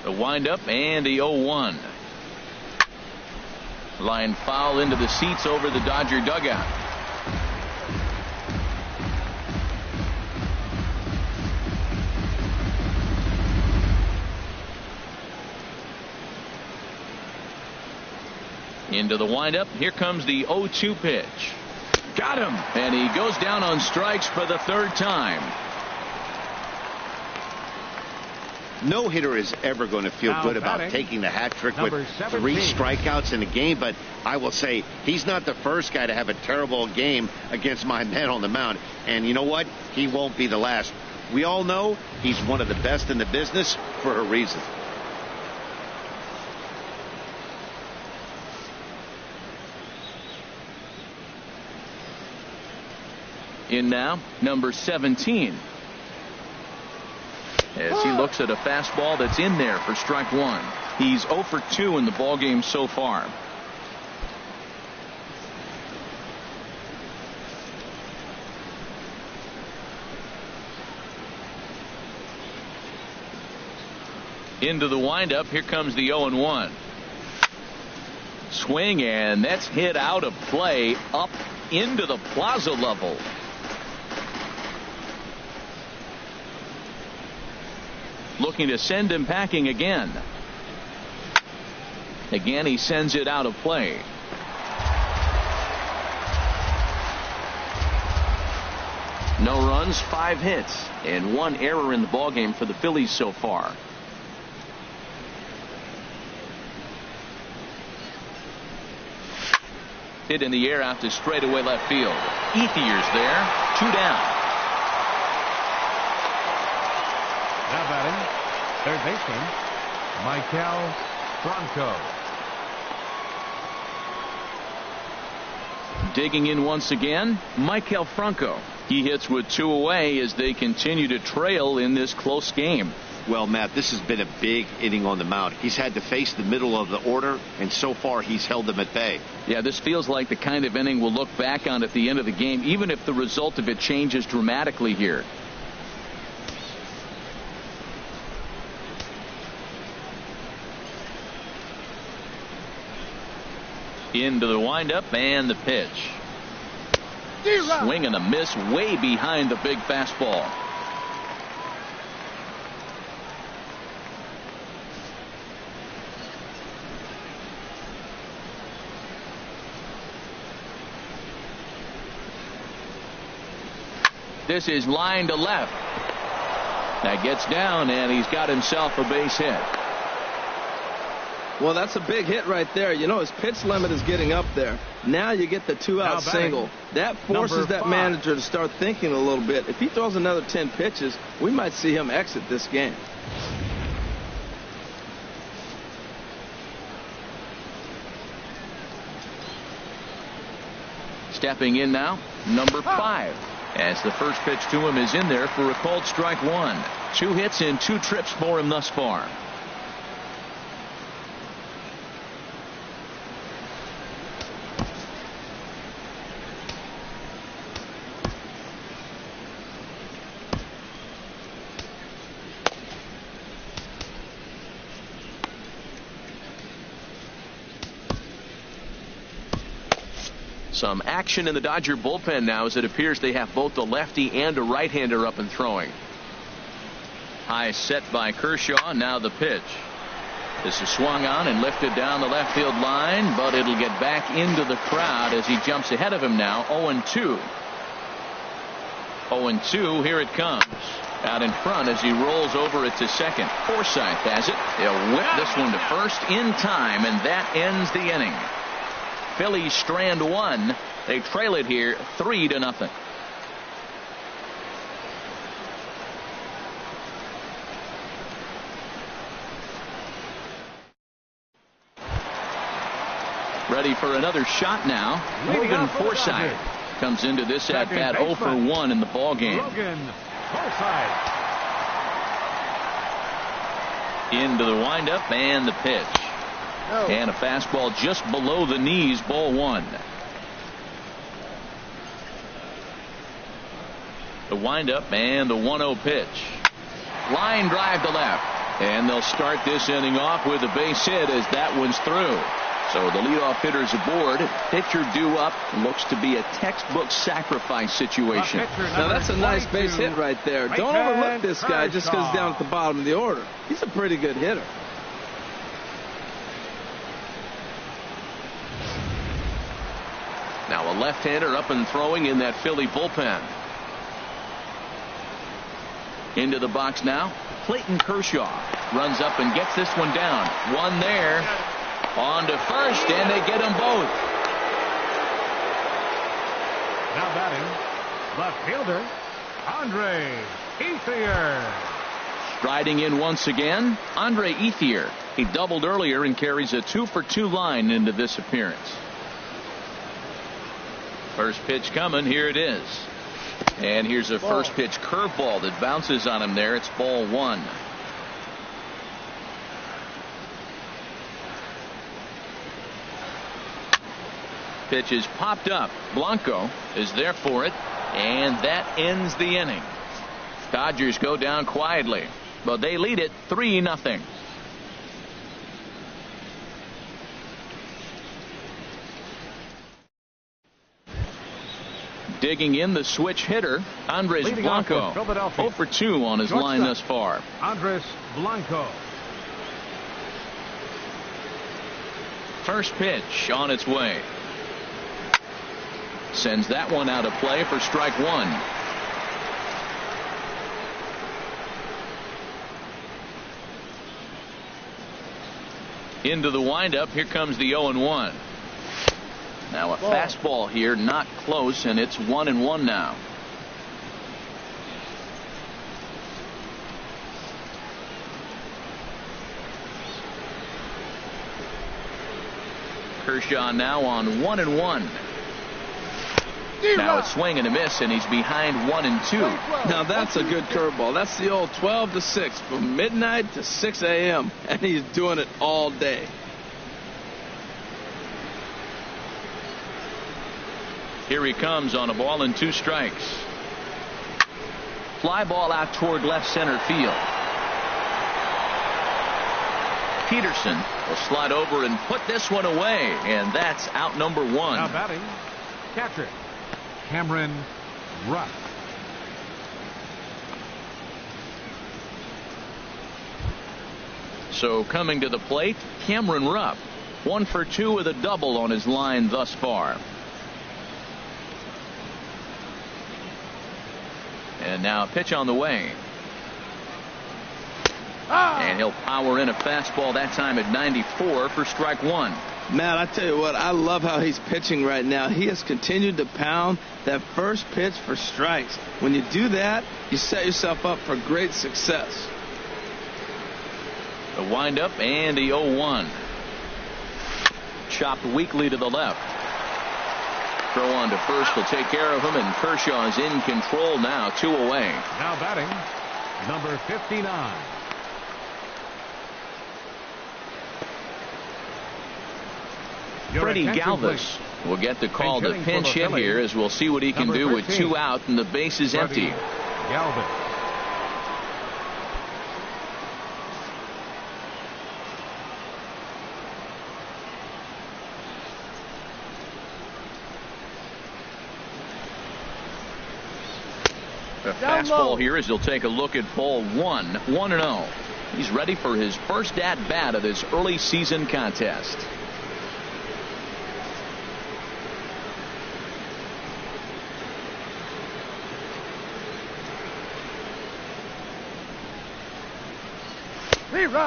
The windup and the 0-1. Line foul into the seats over the Dodger dugout. Into the windup. Here comes the 0-2 pitch. Got him. And he goes down on strikes for the third time. No hitter is ever going to feel Now good about batting, taking the hat trick with 17. 3 strikeouts in a game, but I will say he's not the first guy to have a terrible game against my men on the mound. And you know what? He won't be the last. We all know he's one of the best in the business for a reason. In now, number 17. As he looks at a fastball that's in there for strike 1. He's 0 for 2 in the ballgame so far. Into the windup. Here comes the 0-1. Swing, and that's hit out of play up into the plaza level. Looking to send him packing again. Again, he sends it out of play. No runs, 5 hits, and 1 error in the ballgame for the Phillies so far. Hit in the air out to straightaway left field. Ethier's there. 2 down. Now batting, third baseman, Michael Franco. Digging in once again, Michael Franco. He hits with 2 away as they continue to trail in this close game. Well, Matt, this has been a big inning on the mound. He's had to face the middle of the order, and so far he's held them at bay. Yeah, this feels like the kind of inning we'll look back on at the end of the game, even if the result of it changes dramatically here. Into the windup and the pitch. Swing and a miss way behind the big fastball. This is line to left. That gets down, and he's got himself a base hit. Well, that's a big hit right there. You know, his pitch limit is getting up there. Now you get the 2-out single. That forces that manager to start thinking a little bit. If he throws another 10 pitches, we might see him exit this game. Stepping in now, number 5. As the first pitch to him is in there for a called strike 1. 2 hits and 2 trips for him thus far. Some action in the Dodger bullpen now as it appears they have both a lefty and a right-hander up and throwing. High set by Kershaw. Now the pitch. This is swung on and lifted down the left field line, but it'll get back into the crowd as he jumps ahead of him now. 0-2. 0-2. Here it comes. Out in front as he rolls over it to second. Forsythe has it. He'll whip this one to first in time, and that ends the inning. Phillies strand 1. They trail it here 3-0. Ready for another shot now. Logan Forsythe comes into this at bat 0 for 1 in the ball game. Logan Forsythe. Into the windup and the pitch. And a fastball just below the knees, ball 1. The windup and the 1-0 pitch. Line drive to left. And they'll start this inning off with a base hit as that one's through. So the leadoff hitter's aboard. Pitcher due up. Looks to be a textbook sacrifice situation. Now that's a nice base hit right there. Don't overlook this guy just because he's down at the bottom of the order. He's a pretty good hitter. Now a left-hander up and throwing in that Philly bullpen. Into the box now. Clayton Kershaw runs up and gets this one down. One there. On to first, and they get them both. Now batting, left fielder, Andre Ethier. Striding in once again, Andre Ethier. He doubled earlier and carries a 2-for-2 line into this appearance. First pitch coming, here it is. And here's a first pitch curveball that bounces on him there. It's ball one. Pitch is popped up. Blanco is there for it, and that ends the inning. Dodgers go down quietly, but they lead it 3-0. Digging in the switch hitter, Andres Blanco. 0-for-2 on his line thus far. Andres Blanco. First pitch on its way. Sends that one out of play for strike one. Into the windup. Here comes the 0-1. Now a fastball here, not close, and it's 1-1 now. Kershaw now on 1-1. Now it's swing and a miss, and he's behind 1-2. Now that's a good curveball. That's the old 12 to 6 from midnight to 6 a.m. and he's doing it all day. Here he comes on a ball and 2 strikes. Fly ball out toward left center field. Peterson will slide over and put this one away, and that's out number 1. Now batting, catcher Cameron Rupp. So coming to the plate, Cameron Rupp, 1-for-2 with a double on his line thus far. And now a pitch on the way. And he'll power in a fastball, that time at 94 for strike one. Matt, I tell you what, I love how he's pitching right now. He has continued to pound that first pitch for strikes. When you do that, you set yourself up for great success. The windup and the 0-1. Chopped weakly to the left. Throw on to first will take care of him, and Kershaw is in control now, 2 away. Now batting, number 59. Freddie Galvis will get the call to pinch hit here, as we'll see what he can do with 2 out and the base is empty. Galvis. A fastball here as he'll take a look at ball 1, 1-0. He's ready for his first at-bat of this early season contest.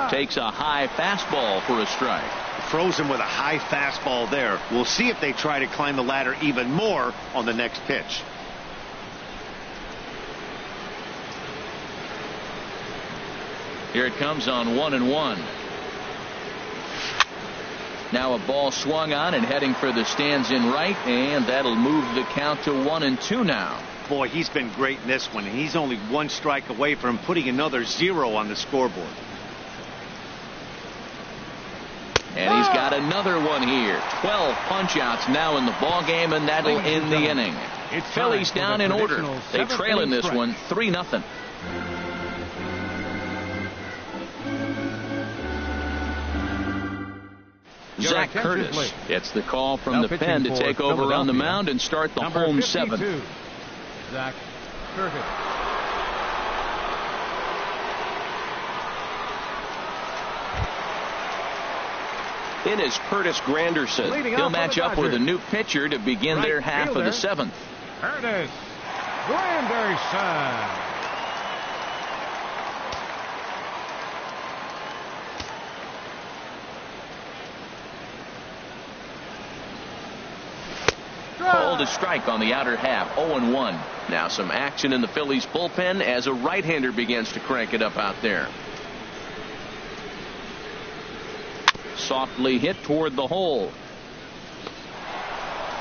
Takes a high fastball for a strike. Throws him with a high fastball there. We'll see if they try to climb the ladder even more on the next pitch. Here it comes on 1-1. Now a ball swung on and heading for the stands in right, and that'll move the count to 1-2 now. Boy, he's been great in this one. He's only 1 strike away from putting another 0 on the scoreboard. And he's got another one here. 12 punch-outs now in the ball game, and that'll end the inning. Phillies down in order. They trail in this one 3-0. Zach Curtis please. gets the call from Now the pen to pitching for take over on the Philadelphia. mound and start the Number home 52, seventh. Zach Curtis. In is Curtis Granderson. Leading He'll off for match the up with a Dodgers. new pitcher to begin Right their half of fielder. the seventh. Curtis Granderson. Called a strike on the outer half, 0-1. Now some action in the Phillies bullpen as a right-hander begins to crank it up out there. Softly hit toward the hole.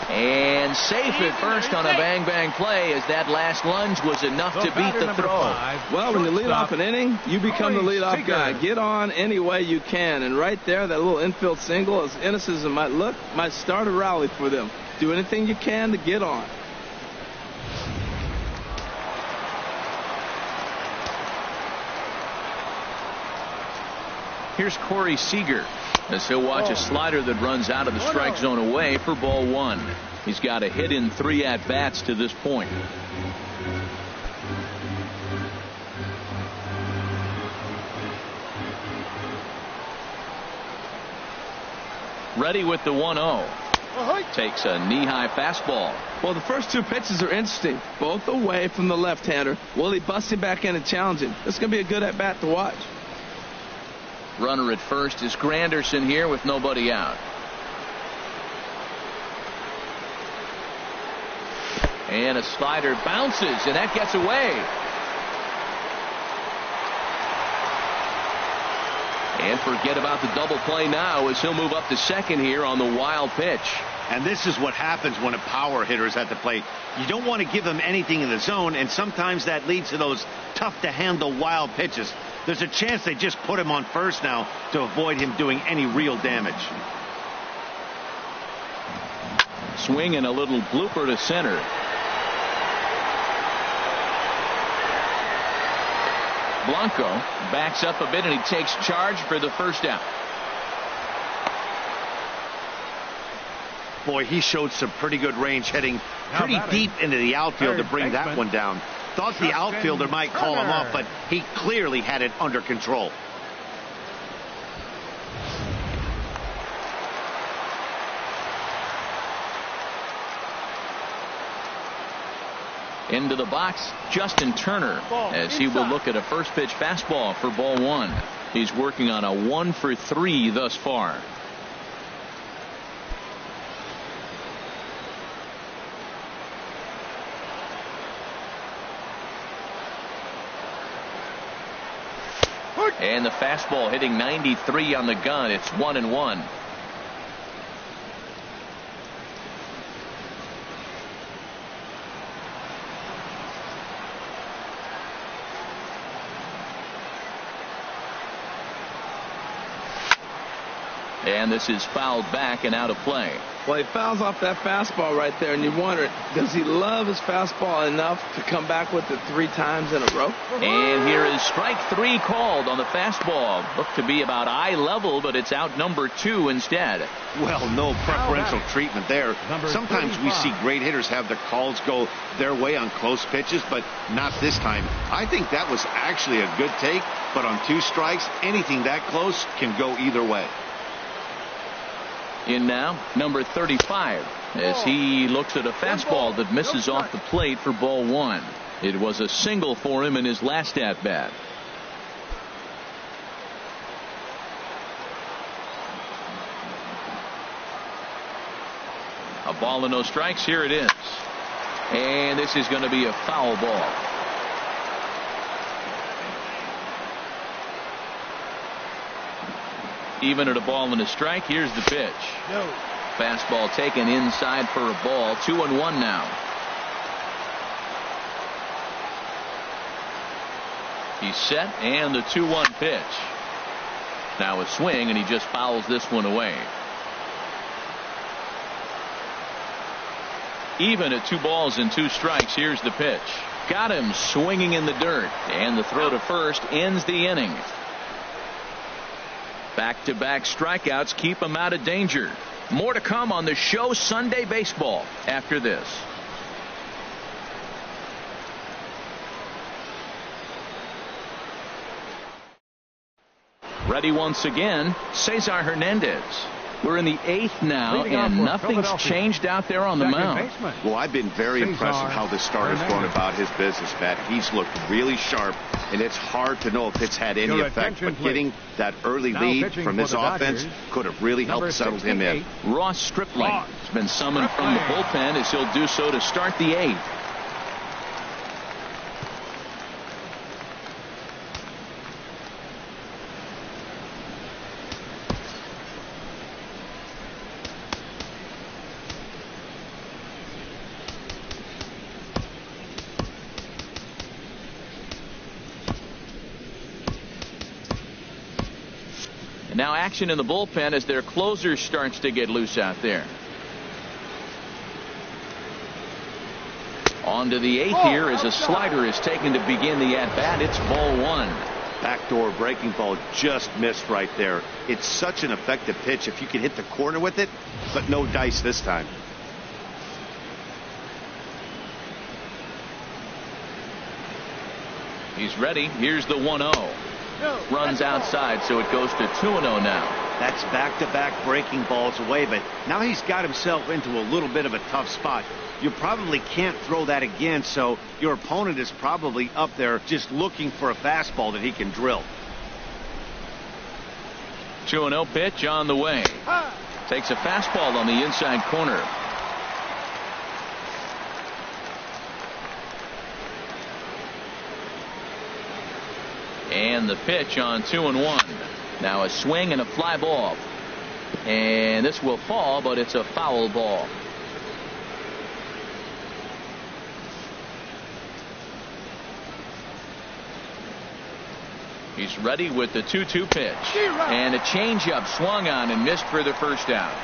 And safe at first on a bang-bang play, as that last lunge was enough to beat the throw. Well, when you lead off an inning, you become the leadoff guy. Get on any way you can. And right there, that little infield single, as innocent as it might look, might start a rally for them. Do anything you can to get on. Here's Corey Seager, as he'll watch a slider that runs out of the strike zone away for ball one. He's got a hit in 3 at-bats to this point. Ready with the 1-0. Takes a knee-high fastball. Well, the first 2 pitches are interesting, both away from the left-hander. Will he bust him back in and challenge him? This is going to be a good at-bat to watch. Runner at first is Granderson here with nobody out. And a slider bounces, and that gets away. And forget about the double play now, as he'll move up to second here on the wild pitch. And this is what happens when a power hitter is at the plate. You don't want to give them anything in the zone, and sometimes that leads to those tough-to-handle wild pitches. There's a chance they just put him on first now to avoid him doing any real damage. Swing and a little blooper to center. Blanco backs up a bit, and he takes charge for the first out. Boy, he showed some pretty good range, heading pretty deep into the outfield to bring that one down. Thought the outfielder might call him off, but he clearly had it under control. Into the box, Justin Turner, as he will look at a first pitch fastball for ball one. He's working on a 1 for 3 thus far. And the fastball hitting 93 on the gun. It's 1-1. And this is fouled back and out of play. Well, he fouls off that fastball right there, and you wonder, does he love his fastball enough to come back with it 3 times in a row? And here is strike 3 called on the fastball. Looked to be about eye level, but it's out number 2 instead. Well, no preferential treatment there. Sometimes we see great hitters have their calls go their way on close pitches, but not this time. I think that was actually a good take, but on 2 strikes, anything that close can go either way. In now, number 35, as he looks at a fastball that misses off the plate for ball 1. It was a single for him in his last at-bat. A ball and no strikes. Here it is. And this is going to be a foul ball. Even at a ball and a strike, here's the pitch. Fastball taken inside for a ball. 2-1 now. He's set, and the 2-1 pitch. Now a swing, and he just fouls this one away. Even at 2 balls and 2 strikes, here's the pitch. Got him swinging in the dirt, and the throw to first ends the inning. Back-to-back strikeouts keep him out of danger. More to come on the show Sunday Baseball after this. Ready once again, Cesar Hernandez. We're in the 8th now, and nothing's changed out there on the mound. Well, I've been very impressed with how the starter's going about his business, Pat. He's looked really sharp, and it's hard to know if it's had any effect, but getting that early lead from this offense could have really helped settle him in. Ross Stripling has been summoned from the bullpen as he'll do so to start the 8th. Now action in the bullpen as their closer starts to get loose out there. On to the 8th here as a slider is taken to begin the at-bat. It's ball 1. Backdoor breaking ball just missed right there. It's such an effective pitch if you can hit the corner with it, but no dice this time. He's ready. Here's the 1-0. Runs outside, so it goes to 2-0 now. That's back-to-back breaking balls away, but now he's got himself into a little bit of a tough spot. You probably can't throw that again, so your opponent is probably up there just looking for a fastball that he can drill. 2-0 pitch on the way. Takes a fastball on the inside corner. And the pitch on 2-1. Now a swing and a fly ball. And this will fall, but it's a foul ball. He's ready with the 2-2 pitch. And a changeup swung on and missed for the first out.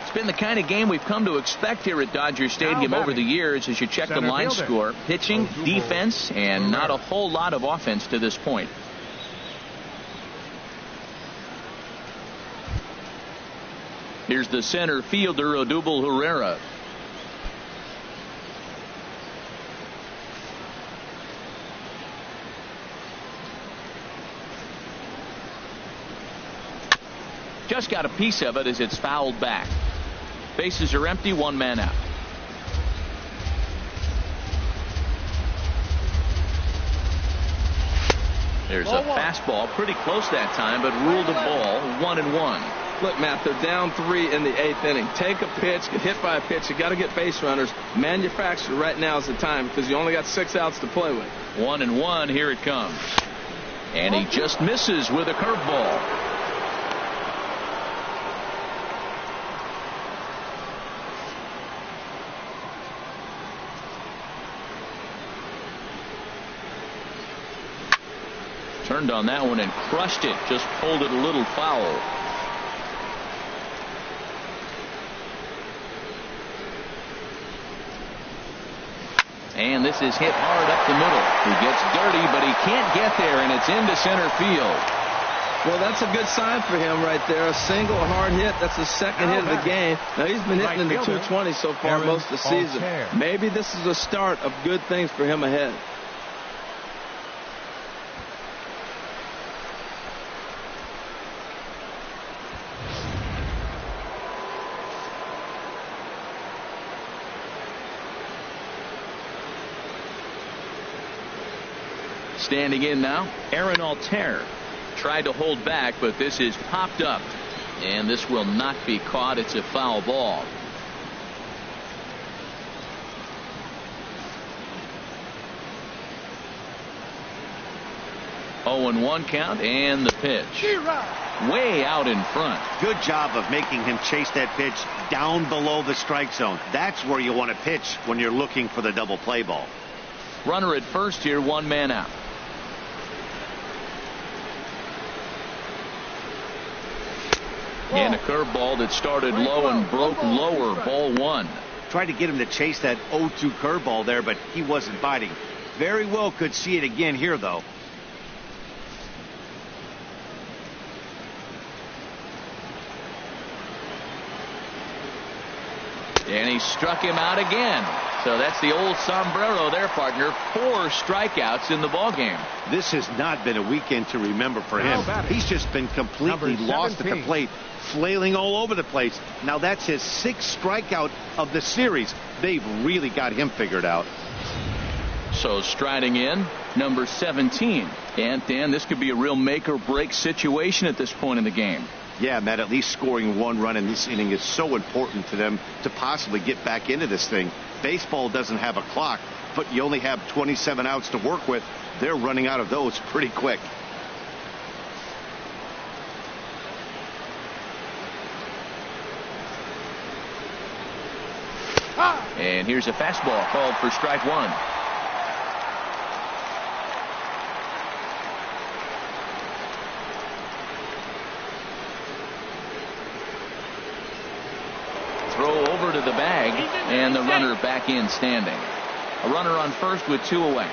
It's been the kind of game we've come to expect here at Dodger Stadium over the years as you check the line score. Pitching, defense, and not a whole lot of offense to this point. Here's the center fielder, Odubel Herrera. Just got a piece of it as it's fouled back. Bases are empty, 1 man out. There's a fastball pretty close that time, but ruled a ball. 1-1. Look, Matt, they're down 3 in the 8th inning. Take a pitch, get hit by a pitch. You got to get base runners. Manufacture right now is the time because you only got 6 outs to play with. 1-1. Here it comes. And he just misses with a curveball. Turned on that one and crushed it. Just pulled it a little foul. And this is hit hard up the middle. He gets dirty, but he can't get there, and it's into center field. Well, that's a good sign for him right there. A single, a hard hit. That's the second hit of the game. Now, he's been hitting in the 220 so far most of the season. Maybe this is a start of good things for him ahead. Standing in now, Aaron Altair. Tried to hold back, but this is popped up. And this will not be caught. It's a foul ball. Oh, and 1 count, and the pitch. Way out in front. Good job of making him chase that pitch down below the strike zone. That's where you want to pitch when you're looking for the double play ball. Runner at first here, 1 man out. And a curveball that started low and broke lower. Ball 1. Tried to get him to chase that 0-2 curveball there, but he wasn't biting. Very well could see it again here, though. And he struck him out again. So that's the old sombrero there, partner. 4 strikeouts in the ballgame. This has not been a weekend to remember for him. He's just been completely lost at the plate, flailing all over the place. Now that's his 6th strikeout of the series. They've really got him figured out. So striding in, number 17. And Dan, this could be a real make or break situation at this point in the game. Yeah, Matt, at least scoring 1 run in this inning is so important to them to possibly get back into this thing. Baseball doesn't have a clock, but you only have 27 outs to work with. They're running out of those pretty quick. And here's a fastball called for strike 1. Throw over to the bag, and the runner back in standing. A runner on first with 2 away.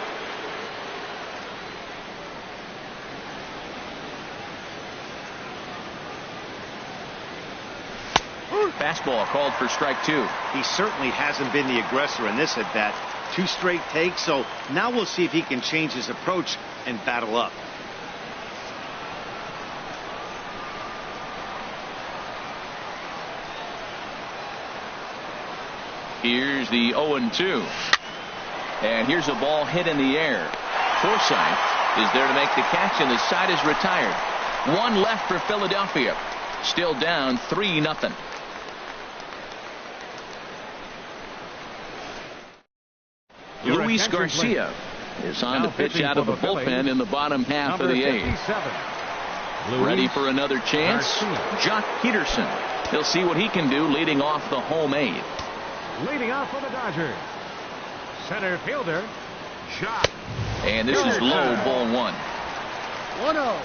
Fastball called for strike 2. He certainly hasn't been the aggressor in this at bat. 2 straight takes, so now we'll see if he can change his approach and battle up. Here's the 0-2. And here's a ball hit in the air. Forsythe is there to make the catch, and the side is retired. 1 left for Philadelphia. Still down 3-0. Luis Garcia is on to pitch out of the bullpen in the bottom half of the 8th. Ready for another chance? Jock Peterson. He'll see what he can do leading off the home 8th. Leading off for the Dodgers, center fielder, Jock. And this is low, ball 1. 1-0.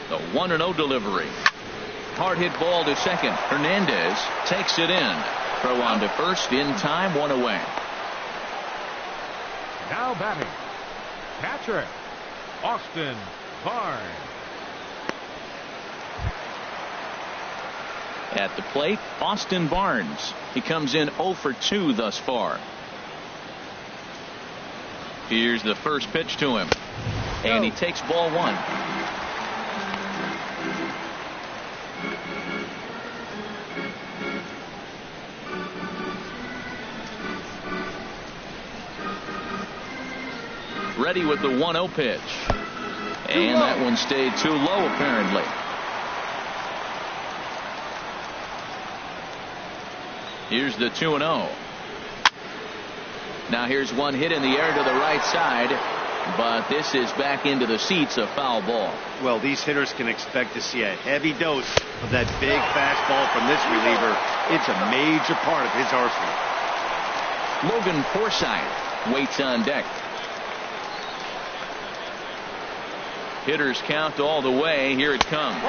The 1-0 delivery. Hard hit ball to second. Hernandez takes it in. Throw on to first in time, 1 away. Now batting, catcher, Austin Barnes. At the plate, Austin Barnes. He comes in 0 for 2 thus far. Here's the first pitch to him. And he takes ball 1. Ready with the 1-0 pitch. And that one stayed too low, apparently. Here's the 2-0. Now here's one hit in the air to the right side, but this is back into the seats, a foul ball. Well, these hitters can expect to see a heavy dose of that big fastball from this reliever. It's a major part of his arsenal. Logan Forsythe waits on deck. Hitters count all the way. Here it comes.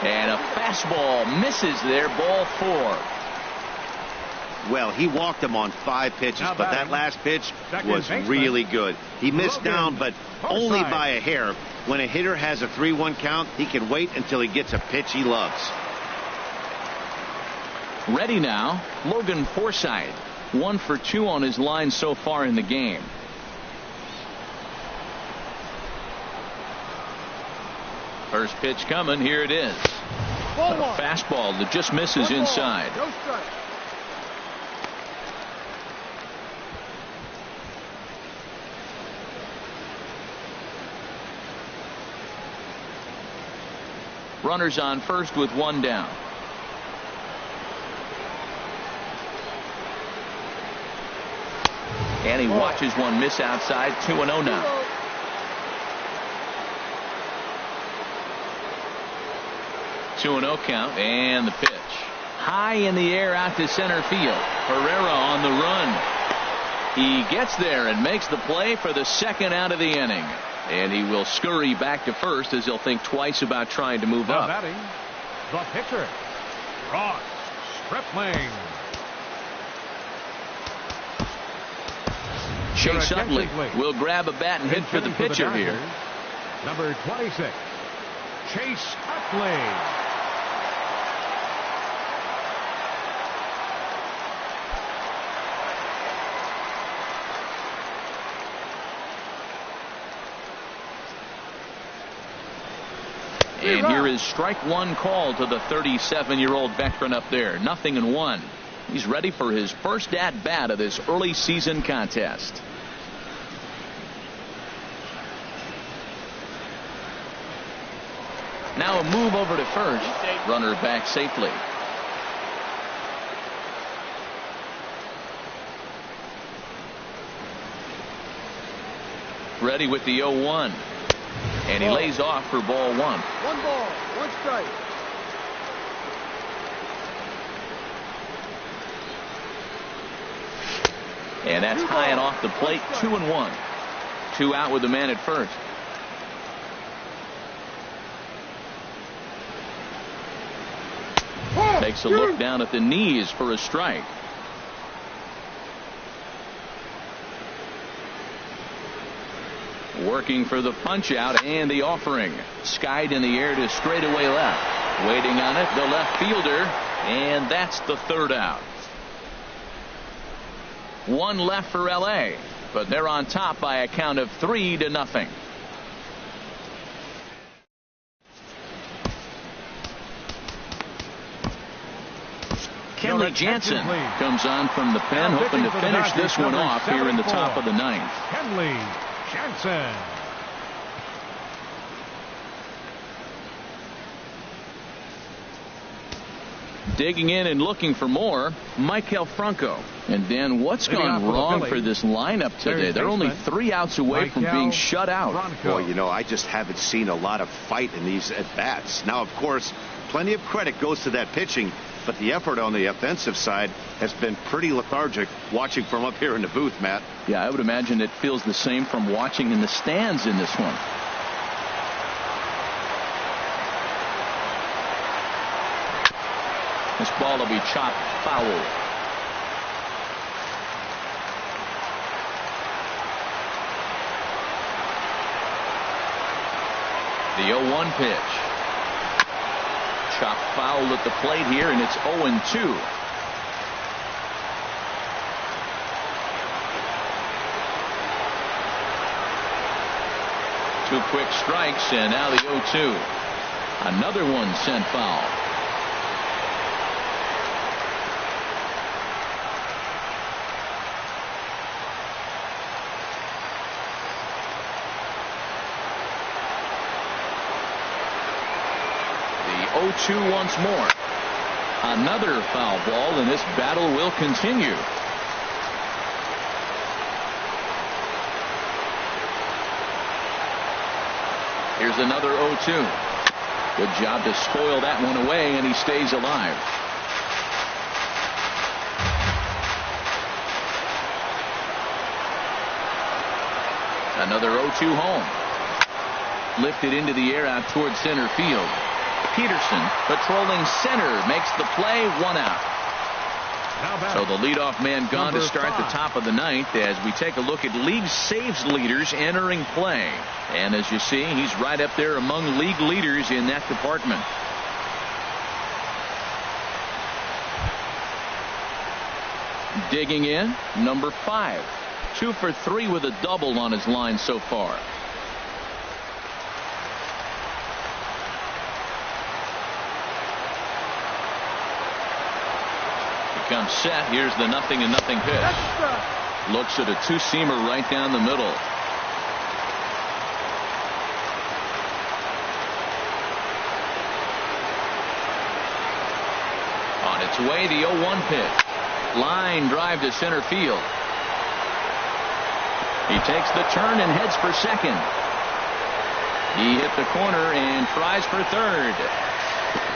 And a fastball misses there, ball 4. Well, he walked him on 5 pitches, but that last pitch was really good. He missed down, but only by a hair. When a hitter has a 3-1 count, he can wait until he gets a pitch he loves. Ready now, Logan Forsythe. 1 for 2 on his line so far in the game. First pitch coming. Here it is. A fastball that just misses inside. Runners on first with 1 down. And he watches one miss outside. 2-0 now. Two 2-0 count, and the pitch. High in the air out to center field. Herrera on the run. He gets there and makes the play for the 2nd out of the inning. And he will scurry back to first as he'll think twice about trying to move up. Batting, the pitcher, Ross Stripling. Chase Utley will grab a bat and hit for the pitcher here. Number 26, Chase Utley. And here is strike one call to the 37-year-old veteran up there. 0-1. He's ready for his first at-bat of this early season contest. Now a move over to first. Runner back safely. Ready with the 0-1. And he lays off for ball one. 1 ball, 1 strike. And that's high and off the plate. 2-1. 2 out with the man at first. Takes a look down at the knees for a strike. Working for the punch out and the offering. Skied in the air to straightaway left. Waiting on it, the left fielder, and that's the 3rd out. 1 left for LA, but they're on top by a count of 3-0. Kenley Jansen comes on from the pen, hoping to finish this one off here in the top of the 9th. Kenley Jansen. Digging in and looking for more, Maikel Franco. And Dan, what's gone wrong for this lineup today? They're only 3 outs away from being shut out. Well, you know, I just haven't seen a lot of fight in these at-bats. Now, of course, plenty of credit goes to that pitching, but the effort on the offensive side has been pretty lethargic watching from up here in the booth, Matt. Yeah, I would imagine it feels the same from watching in the stands in this one. This ball will be chopped foul. The 0-1 pitch. Chopped foul at the plate here, and it's 0-2. Two quick strikes, and now the 0-2. Another one sent foul. The 0-2 once more. Another foul ball, and this battle will continue. Here's another 0-2. Good job to spoil that one away, and he stays alive. Another 0-2 home. Lifted into the air out towards center field. Peterson patrolling center makes the play. 1 out. So the leadoff man gone to start the top of the 9th as we take a look at league saves leaders entering play. And as you see, he's right up there among league leaders in that department. Digging in, number 5. 2 for 3 with a double on his line so far. Comes set. Here's the 0-0 pitch. Looks at a 2-seamer right down the middle. On its way, the 0-1 pitch. Line drive to center field. He takes the turn and heads for second. He hit the corner and tries for third.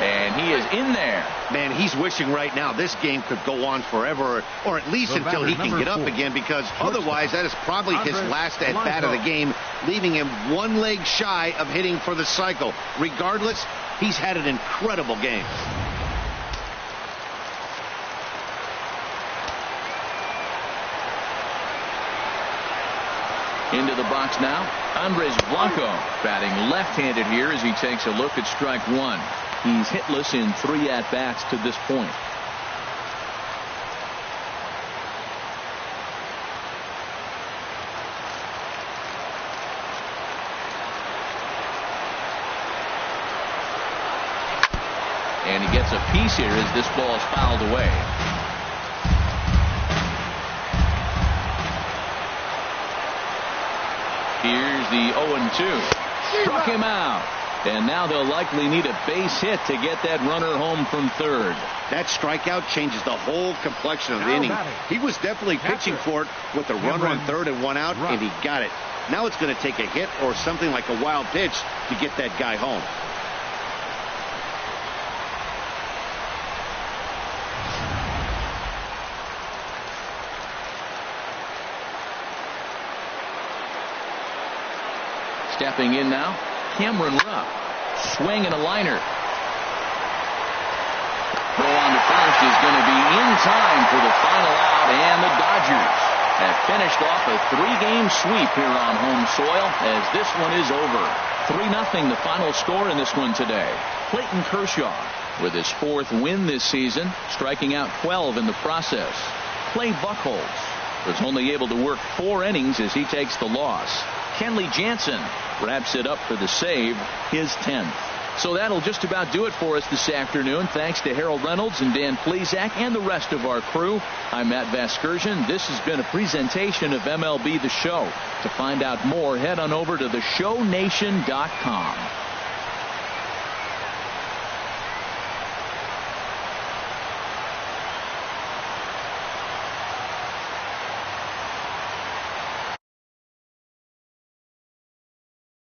And he is in there. Man, he's wishing right now this game could go on forever, or at least until he can get up again, because otherwise that is probably his last at-bat of the game, leaving him 1 leg shy of hitting for the cycle. Regardless, he's had an incredible game. Into the box now, Andres Blanco batting left-handed here as he takes a look at strike 1. He's hitless in 3 at-bats to this point. And he gets a piece here as this ball is fouled away. Here's the 0-2. Struck him out. And now they'll likely need a base hit to get that runner home from third. That strikeout changes the whole complexion of the inning. He was definitely pitching for it with a runner on third and one out, and he got it. Now it's going to take a hit or something like a wild pitch to get that guy home. Stepping in now, Cameron Rupp. Swing and a liner. Throw on to first is going to be in time for the final out, and the Dodgers have finished off a 3-game sweep here on home soil as this one is over. 3-0 the final score in this one today. Clayton Kershaw with his 4th win this season, striking out 12 in the process. Clay Buchholz was only able to work 4 innings as he takes the loss. Kenley Jansen wraps it up for the save, his 10th. So that'll just about do it for us this afternoon. Thanks to Harold Reynolds and Dan Plesac and the rest of our crew. I'm Matt Vasgersian. This has been a presentation of MLB The Show. To find out more, head on over to theshownation.com.